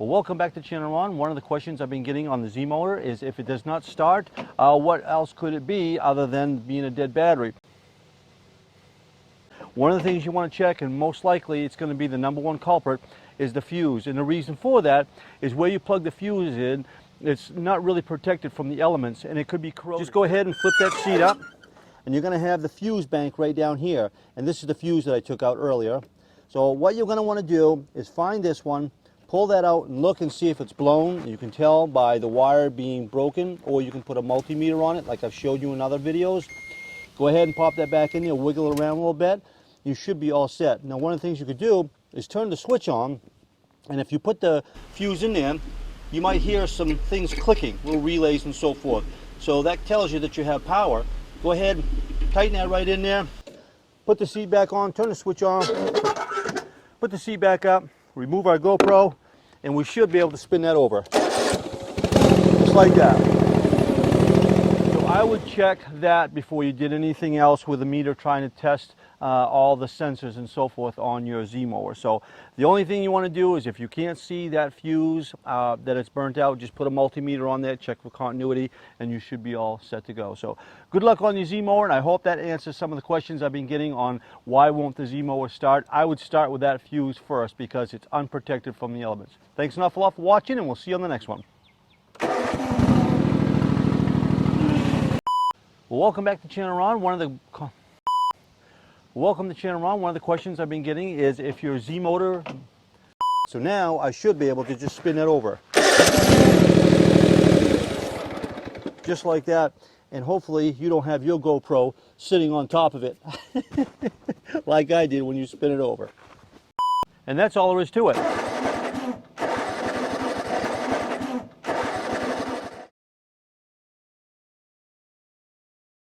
Well, welcome back to the channel, Ron. One of the questions I've been getting on the Z Mower is if it does not start, what else could it be other than being a dead battery? One of the things you want to check, and most likely it's going to be the number one culprit, is the fuse. And the reason for that is where you plug the fuse in, it's not really protected from the elements and it could be corroded. Just go ahead and flip that seat up and you're going to have the fuse bank right down here. And this is the fuse that I took out earlier. So what you're going to want to do is find this one, pull that out and look and see if it's blown. You can tell by the wire being broken, or you can put a multimeter on it like I've showed you in other videos. Go ahead and pop that back in there, wiggle it around a little bit. You should be all set. Now one of the things you could do is turn the switch on, and if you put the fuse in there, you might hear some things clicking, little relays and so forth. So that tells you that you have power. Go ahead, tighten that right in there, put the seat back on, turn the switch on, put the seat back up, remove our GoPro, and we should be able to spin that over. Just like that. So I would check that before you did anything else with a meter trying to test all the sensors and so forth on your Z Mower. So the only thing you want to do is if you can't see that fuse that it's burnt out, just put a multimeter on there, check for continuity, and you should be all set to go. So good luck on your Z Mower, and I hope that answers some of the questions I've been getting on why won't the Z Mower start. I would start with that fuse first because it's unprotected from the elements. Thanks an awful lot for watching, and we'll see you on the next one. Well, welcome back to the channel, Ron. Welcome to the channel, Ron. One of the questions I've been getting is if your Z motor. So now I should be able to just spin it over. Just like that. And hopefully you don't have your GoPro sitting on top of it like I did when you spin it over. And that's all there is to it.